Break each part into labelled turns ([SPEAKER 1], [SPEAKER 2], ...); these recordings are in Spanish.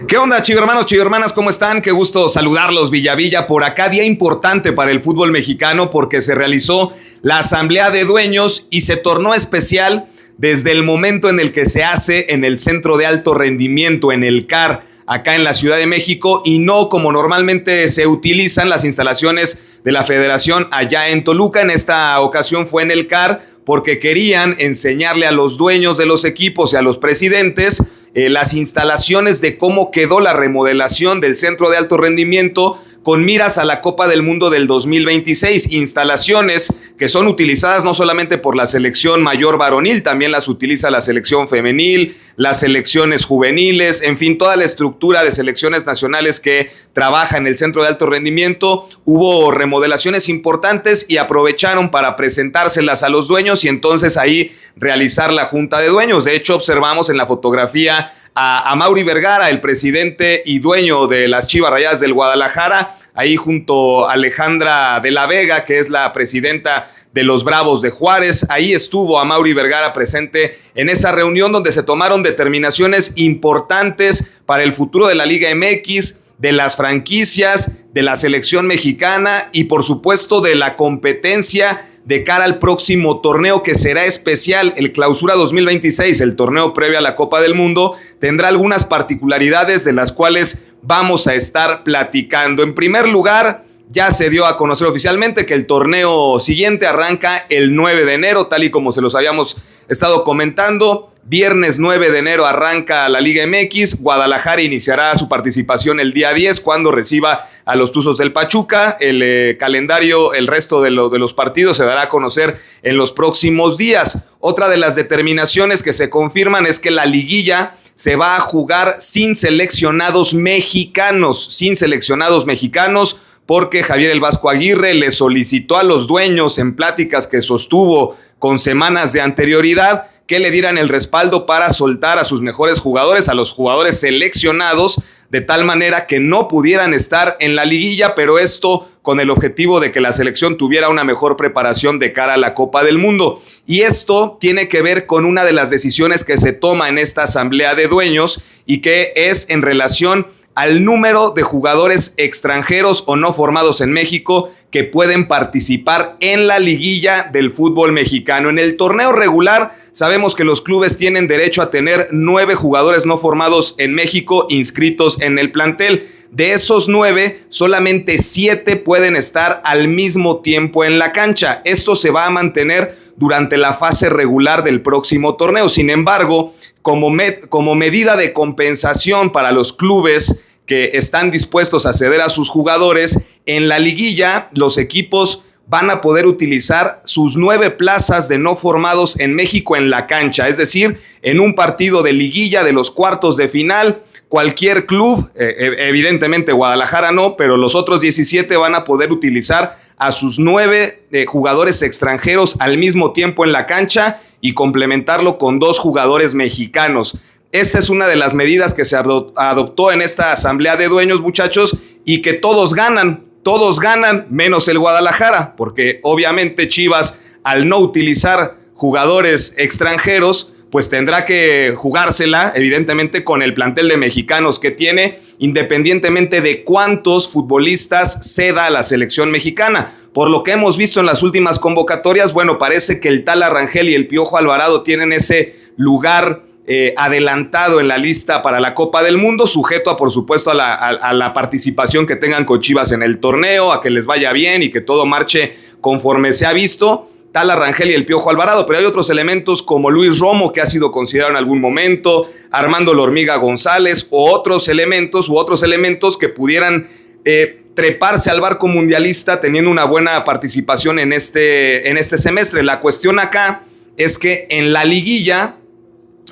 [SPEAKER 1] ¿Qué onda, chivermanos, chivermanas? ¿Cómo están? Qué gusto saludarlos, Villavilla. Por acá, día importante para el fútbol mexicano porque se realizó la asamblea de dueños y se tornó especial desde el momento en el que se hace en el Centro de Alto Rendimiento, en el CAR, acá en la Ciudad de México, y no como normalmente se utilizan las instalaciones de la Federación allá en Toluca. En esta ocasión fue en el CAR porque querían enseñarle a los dueños de los equipos y a los presidentes las instalaciones de cómo quedó la remodelación del Centro de Alto Rendimiento con miras a la Copa del Mundo del 2026, instalaciones que son utilizadas no solamente por la selección mayor varonil, también las utiliza la selección femenil, las selecciones juveniles, en fin, toda la estructura de selecciones nacionales que trabaja en el Centro de Alto Rendimiento. Hubo remodelaciones importantes y aprovecharon para presentárselas a los dueños y entonces ahí realizar la junta de dueños. De hecho, observamos en la fotografía a Mauri Vergara, el presidente y dueño de las Chivas Rayadas del Guadalajara, ahí junto a Alejandra de la Vega, que es la presidenta de los Bravos de Juárez. Ahí estuvo a Mauri Vergara presente en esa reunión donde se tomaron determinaciones importantes para el futuro de la Liga MX, de las franquicias, de la selección mexicana y por supuesto de la competencia de cara al próximo torneo que será especial. El Clausura 2026, el torneo previo a la Copa del Mundo, tendrá algunas particularidades de las cuales vamos a estar platicando. En primer lugar, ya se dio a conocer oficialmente que el torneo siguiente arranca el 9 de enero, tal y como se los habíamos estado comentando. Viernes 9 de enero arranca la Liga MX. Guadalajara iniciará su participación el día 10 cuando reciba a los Tuzos del Pachuca. El calendario, el resto de los partidos se dará a conocer en los próximos días. Otra de las determinaciones que se confirman es que la liguilla se va a jugar sin seleccionados mexicanos, porque Javier El Vasco Aguirre le solicitó a los dueños en pláticas que sostuvo con semanas de anterioridad que le dieran el respaldo para soltar a sus mejores jugadores, a los jugadores seleccionados, de tal manera que no pudieran estar en la liguilla, pero esto con el objetivo de que la selección tuviera una mejor preparación de cara a la Copa del Mundo. Y esto tiene que ver con una de las decisiones que se toma en esta asamblea de dueños y que es en relación al número de jugadores extranjeros o no formados en México que pueden participar en la liguilla del fútbol mexicano. En el torneo regular sabemos que los clubes tienen derecho a tener 9 jugadores no formados en México inscritos en el plantel. De esos 9, solamente 7 pueden estar al mismo tiempo en la cancha. Esto se va a mantener durante la fase regular del próximo torneo. Sin embargo, como medida de compensación para los clubes que están dispuestos a ceder a sus jugadores, en la liguilla los equipos van a poder utilizar sus 9 plazas de no formados en México en la cancha. Es decir, en un partido de liguilla de los cuartos de final, cualquier club, evidentemente Guadalajara no, pero los otros 17 van a poder utilizar a sus 9 jugadores extranjeros al mismo tiempo en la cancha y complementarlo con 2 jugadores mexicanos. Esta es una de las medidas que se adoptó en esta asamblea de dueños, muchachos, y que todos ganan, menos el Guadalajara, porque obviamente Chivas, al no utilizar jugadores extranjeros, pues tendrá que jugársela, evidentemente, con el plantel de mexicanos que tiene, independientemente de cuántos futbolistas ceda a la selección mexicana. Por lo que hemos visto en las últimas convocatorias, bueno, parece que el Tala Rangel y el Piojo Alvarado tienen ese lugar adelantado en la lista para la Copa del Mundo, sujeto a, por supuesto, a la participación que tengan con Chivas en el torneo, a que les vaya bien y que todo marche conforme se ha visto. Tala Rangel y el Piojo Alvarado, pero hay otros elementos como Luis Romo, que ha sido considerado en algún momento, Armando La Hormiga González, u otros elementos que pudieran treparse al barco mundialista teniendo una buena participación en este semestre. La cuestión acá es que en la liguilla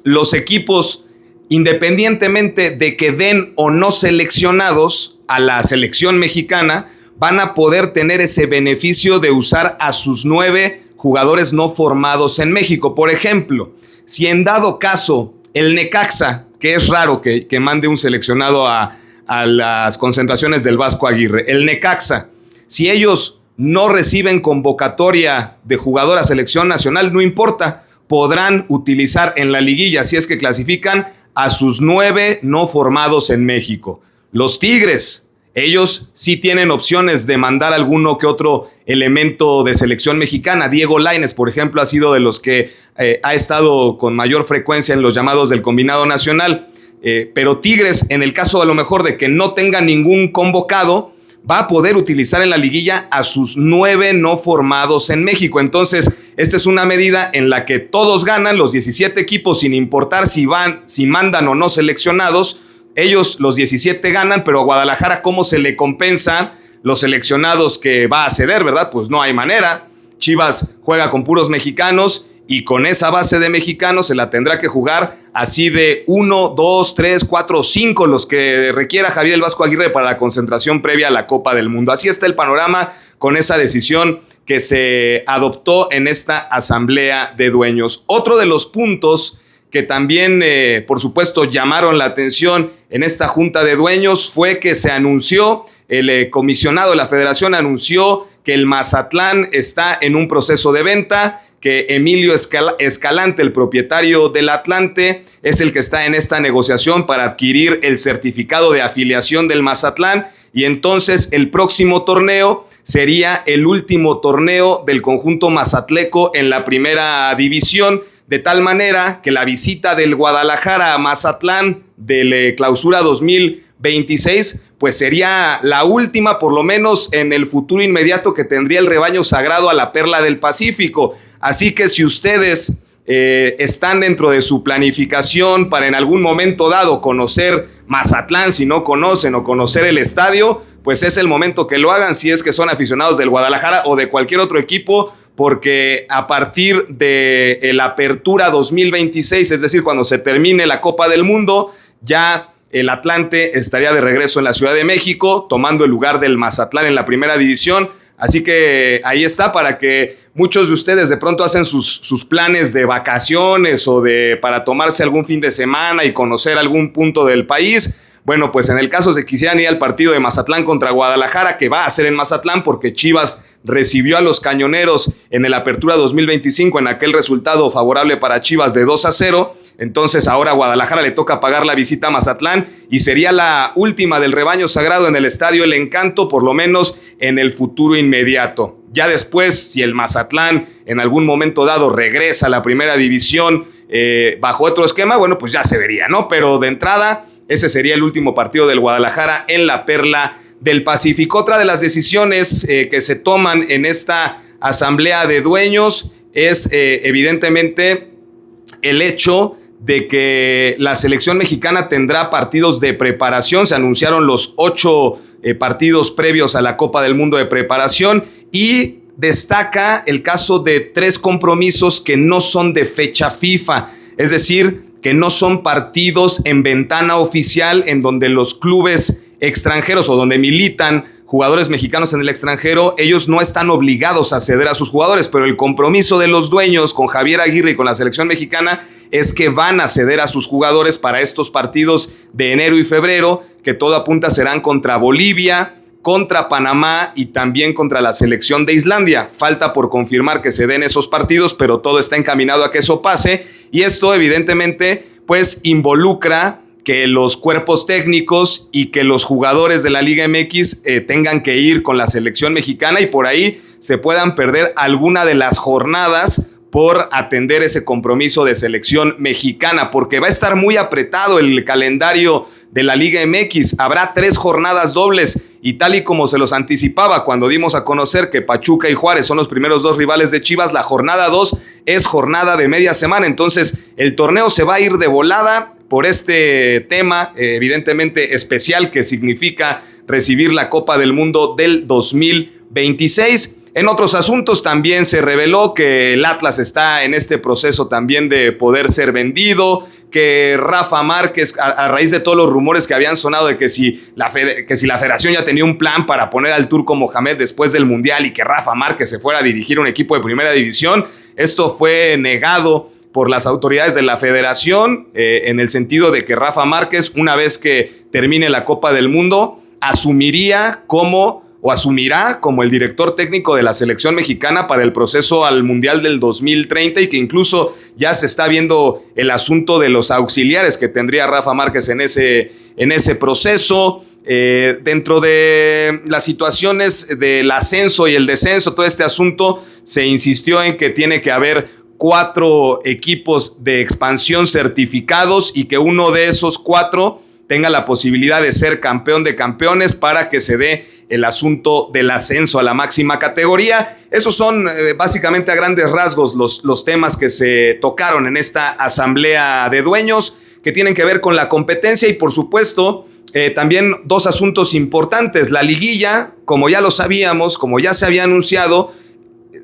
[SPEAKER 1] los equipos, independientemente de que den o no seleccionados a la selección mexicana, van a poder tener ese beneficio de usar a sus 9 jugadores no formados en México. Por ejemplo, si en dado caso el Necaxa, que es raro que mande un seleccionado a las concentraciones del Vasco Aguirre, el Necaxa, si ellos no reciben convocatoria de jugador a selección nacional, no importa, podrán utilizar en la liguilla, si es que clasifican, a sus 9 no formados en México. Los Tigres, ellos sí tienen opciones de mandar alguno que otro elemento de selección mexicana. Diego Lainez, por ejemplo, ha sido de los que ha estado con mayor frecuencia en los llamados del combinado nacional. Pero Tigres, en el caso a lo mejor de que no tenga ningún convocado, va a poder utilizar en la liguilla a sus 9 no formados en México. Entonces, esta es una medida en la que todos ganan, los 17 equipos, sin importar si mandan o no seleccionados. Ellos, los 17, ganan, pero a Guadalajara, ¿cómo se le compensan los seleccionados que va a ceder, verdad? Pues no hay manera. Chivas juega con puros mexicanos y con esa base de mexicanos se la tendrá que jugar así de 1, 2, 3, 4, 5, los que requiera Javier el Vasco Aguirre para la concentración previa a la Copa del Mundo. Así está el panorama con esa decisión que se adoptó en esta asamblea de dueños. Otro de los puntos que también, por supuesto, llamaron la atención en esta junta de dueños fue que se anunció, el comisionado de la federación anunció que el Mazatlán está en un proceso de venta, que Emilio Escalante, el propietario del Atlante, es el que está en esta negociación para adquirir el certificado de afiliación del Mazatlán, y entonces el próximo torneo sería el último torneo del conjunto mazatleco en la primera división, de tal manera que la visita del Guadalajara a Mazatlán del Clausura 2026 pues sería la última, por lo menos en el futuro inmediato, que tendría el rebaño sagrado a la Perla del Pacífico. Así que si ustedes están dentro de su planificación para en algún momento dado conocer Mazatlán, si no conocen, o conocer el estadio, pues es el momento que lo hagan si es que son aficionados del Guadalajara o de cualquier otro equipo, porque a partir de la apertura 2026, es decir, cuando se termine la Copa del Mundo, ya el Atlante estaría de regreso en la Ciudad de México, tomando el lugar del Mazatlán en la primera división. Así que ahí está, para que muchos de ustedes de pronto hacen sus planes de vacaciones o para tomarse algún fin de semana y conocer algún punto del país. Bueno, pues en el caso de que quisieran ir al partido de Mazatlán contra Guadalajara, que va a ser en Mazatlán porque Chivas recibió a los Cañoneros en el Apertura 2025 en aquel resultado favorable para Chivas de 2-0, entonces ahora a Guadalajara le toca pagar la visita a Mazatlán y sería la última del rebaño sagrado en el Estadio El Encanto, por lo menos en el futuro inmediato. Ya después, si el Mazatlán en algún momento dado regresa a la primera división bajo otro esquema, bueno, pues ya se vería, ¿no? Pero de entrada, ese sería el último partido del Guadalajara en la Perla del Pacífico. Otra de las decisiones que se toman en esta asamblea de dueños es evidentemente el hecho de que la selección mexicana tendrá partidos de preparación. Se anunciaron los 8 partidos previos a la Copa del Mundo de preparación, y destaca el caso de 3 compromisos que no son de fecha FIFA, es decir, que no son partidos en ventana oficial en donde los clubes extranjeros o donde militan jugadores mexicanos en el extranjero, ellos no están obligados a ceder a sus jugadores, pero el compromiso de los dueños con Javier Aguirre y con la selección mexicana es que van a ceder a sus jugadores para estos partidos de enero y febrero, que todo apunta serán contra Bolivia, contra Panamá y también contra la selección de Islandia. Falta por confirmar que se den esos partidos, pero todo está encaminado a que eso pase, y esto evidentemente pues involucra que los cuerpos técnicos y que los jugadores de la Liga MX tengan que ir con la selección mexicana y por ahí se puedan perder alguna de las jornadas por atender ese compromiso de selección mexicana, porque va a estar muy apretado el calendario de la Liga MX. Habrá 3 jornadas dobles, y tal y como se los anticipaba cuando dimos a conocer que Pachuca y Juárez son los primeros 2 rivales de Chivas, la jornada 2 es jornada de media semana. Entonces el torneo se va a ir de volada por este tema evidentemente especial que significa recibir la Copa del Mundo del 2026. En otros asuntos también se reveló que el Atlas está en este proceso también de poder ser vendido, que Rafa Márquez, a raíz de todos los rumores que habían sonado de que si la federación ya tenía un plan para poner al Turco Mohamed después del Mundial y que Rafa Márquez se fuera a dirigir un equipo de primera división, esto fue negado por las autoridades de la federación, en el sentido de que Rafa Márquez, una vez que termine la Copa del Mundo, asumiría como o asumirá como el director técnico de la selección mexicana para el proceso al Mundial del 2030 y que incluso ya se está viendo el asunto de los auxiliares que tendría Rafa Márquez en ese proceso. Dentro de las situaciones del ascenso y el descenso, todo este asunto, se insistió en que tiene que haber 4 equipos de expansión certificados y que uno de esos 4 tenga la posibilidad de ser campeón de campeones para que se dé el asunto del ascenso a la máxima categoría. Esos son básicamente a grandes rasgos los temas que se tocaron en esta asamblea de dueños, que tienen que ver con la competencia y por supuesto también 2 asuntos importantes. La liguilla, como ya lo sabíamos, como ya se había anunciado,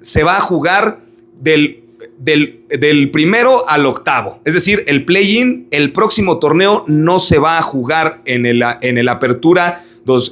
[SPEAKER 1] se va a jugar del primero al octavo, es decir, el play-in. El próximo torneo no se va a jugar en el apertura,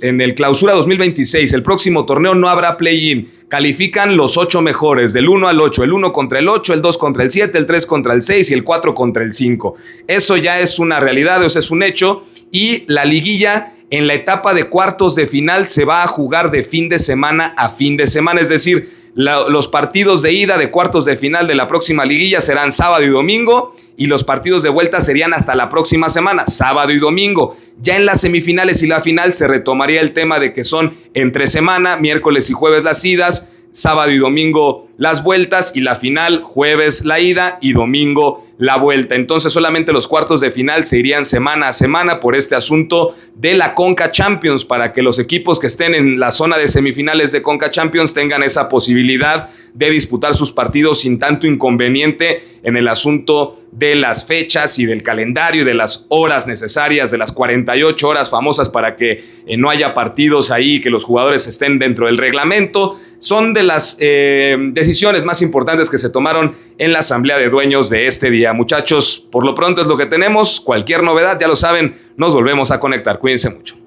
[SPEAKER 1] en el clausura 2026. El próximo torneo no habrá play-in. Califican los 8 mejores, del 1 al 8, el 1 contra el 8, el 2 contra el 7, el 3 contra el 6 y el 4 contra el 5. Eso ya es una realidad, eso es un hecho. Y la liguilla en la etapa de cuartos de final se va a jugar de fin de semana a fin de semana, es decir, los partidos de ida de cuartos de final de la próxima liguilla serán sábado y domingo y los partidos de vuelta serían hasta la próxima semana, sábado y domingo. Ya en las semifinales y la final se retomaría el tema de que son entre semana, miércoles y jueves las idas, sábado y domingo las vueltas y la final, jueves la ida y domingo la vuelta. Entonces solamente los cuartos de final se irían semana a semana por este asunto de la Conca Champions, para que los equipos que estén en la zona de semifinales de Conca Champions tengan esa posibilidad de disputar sus partidos sin tanto inconveniente en el asunto de las fechas y del calendario y de las horas necesarias, de las 48 horas famosas para que no haya partidos ahí, que los jugadores estén dentro del reglamento. Son de las decisiones más importantes que se tomaron en la asamblea de dueños de este día. Muchachos, por lo pronto es lo que tenemos. Cualquier novedad, ya lo saben, nos volvemos a conectar. Cuídense mucho.